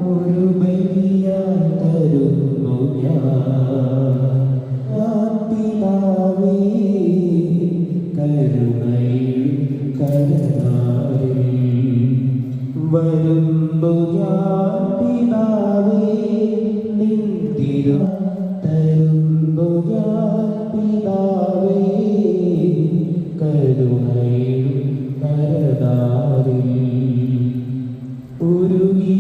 ഒരു ബലിയായി തരുന്നു പിതാവേ കരുണയിൽ കരുണാരിൽ വരുന്നു ഞാൻ പിതാവേ നിൻ തിരു തരുന്നു ഞാൻ പിതാവേ കരുണയിൽ കരുണാരിൽ ഉരുകി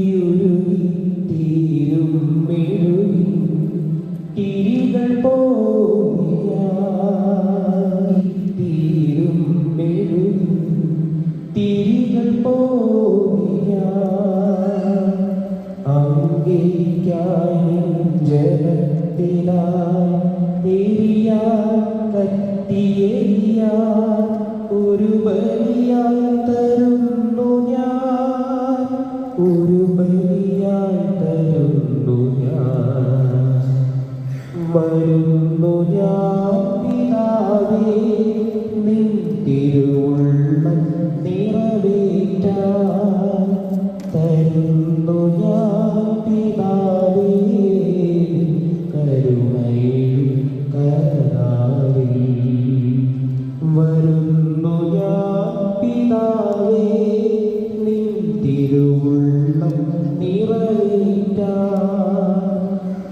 തീരും മെഴുകി തിരികൾ തീരും മെഴുകി തിരികൾ അംഗീകായി ജനത്തിനായി തിരിയാ കത്തിയേറിയ ഒരു ബലിയായി തരുന്നു ഞാൻ ഒരു ബലിയായി തരുന്നു ഞാൻ വരുന്നു ഞാൻ പിതാവേ നിൻ തിരുവുള്ളം നിറവേറ്റാൻ തരുന്നു ഞാൻ പിതാവേ കരുണയിൽ കരുണാരിൽ വരുന്നു ഞാൻ പിതാവേ നിൻ തിരുവുള്ളം നിറവേറ്റാൻ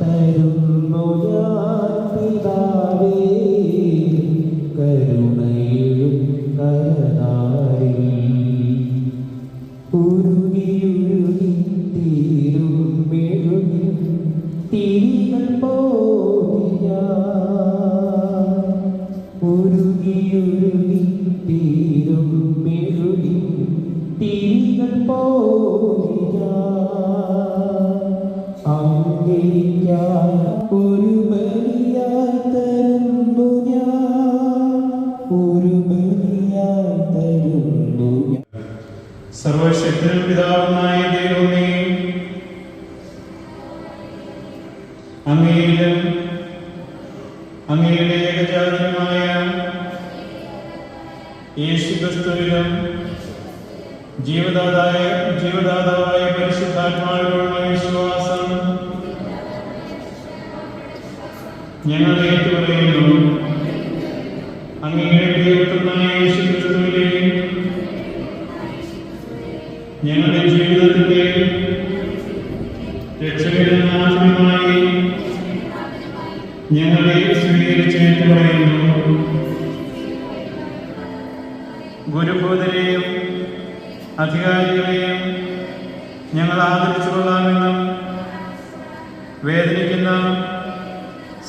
തരുന്നു ഞാൻ പിതാവേ കരുണയിൽ കരുണാരിൽ ഉരുകി തീരും മെഴുകി തിരികൾ ഉരുകി തീരും മെഴുകി തിരികൾ അംഗീകാര ഒരു ബലിയായി തരുന്നു ഞാൻ ഒരു ബലിയായി തരുന്നു ഞാൻ. സർവശക്തനും പിതാവുമായ ദൈവമേ, അങ്ങയിലും അങ്ങയുടെ ഏകജാതനുമായ യേശുക്രിസ്തുവിലും ജീവദാതാവായ പരിശുദ്ധാത്മാവിലുള്ള വിശ്വാസം ഞങ്ങൾ ഏറ്റുപറയുന്നു. അങ്ങയുടെ പ്രിയപുത്രനായ യേശുക്രിസ്തുവിലെയും ഞങ്ങളുടെ ജീവിതത്തിന്റെ രക്ഷകനും നാഥനുമായി ഞങ്ങളെ സ്വീകരിച്ചേറ്റ് പറയുന്നു. ഗുരുഭൂതരെയും അധികാരികളെയും ഞങ്ങൾ ആദരിച്ചു കൊള്ളാമെന്നും വേദനിക്കുന്ന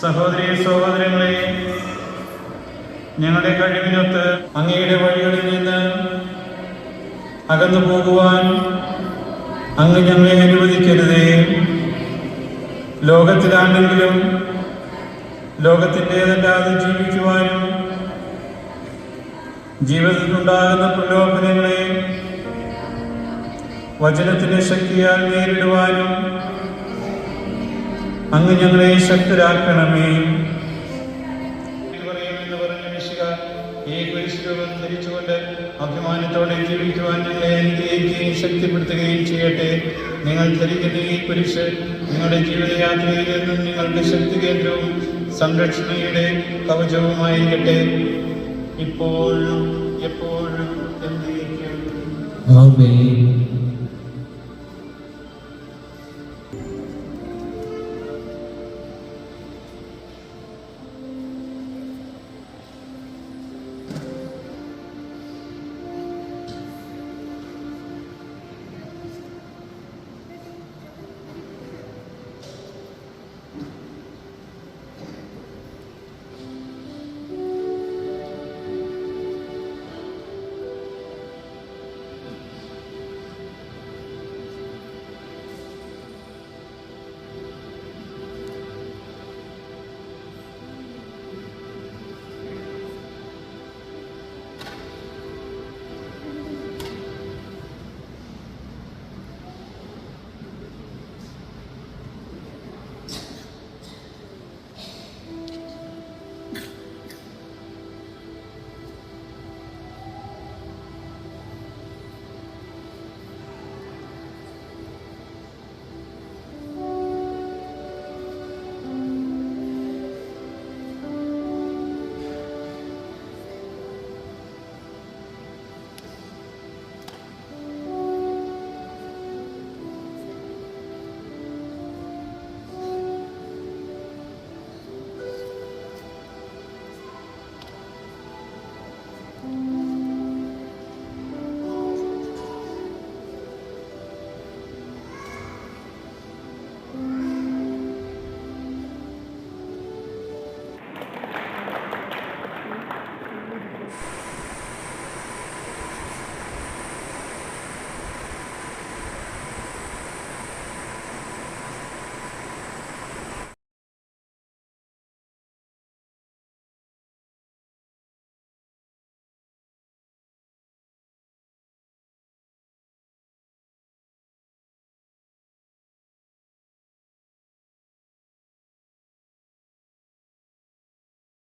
സഹോദരീ സഹോദരങ്ങളെ ഞങ്ങളുടെ കഴിവിനൊത്ത് അങ്ങയുടെ വഴികളിൽ നിന്ന് അകന്നു പോകുവാൻ അങ്ങ് ഞങ്ങളെ അനുവദിക്കരുതേ. ലോകത്തിലാണെങ്കിലും ലോകത്തിൻ്റെതല്ലാതെ ജീവിക്കുവാനും ജീവിതത്തിലുണ്ടാകുന്ന പ്രലോഭനങ്ങളെ വചനത്തിന്റെ ശക്തിയാൽ നേരിടുവാനും അങ്ങ് ഞങ്ങളെ ശക്തരാക്കണമേ. ഈ കുരിശുരൂപം ധരിച്ചുകൊണ്ട് അഭിമാനത്തോടെ ജീവിക്കുവാൻ ഞങ്ങളെ അനുഗ്രഹിക്കുകയും ശക്തിപ്പെടുത്തുകയും ചെയ്യട്ടെ. നിങ്ങൾ ധരിക്കുന്ന ഈ കുരിശ് നിങ്ങളുടെ ജീവിതയാത്രയിൽ നിന്നും നിങ്ങളുടെ ശക്തി കേന്ദ്രവും സംരക്ഷണയുടെ കവചവുമായിരിക്കട്ടെ, ഇപ്പോഴും എപ്പോഴും എന്നേക്കും. ആമേൻ.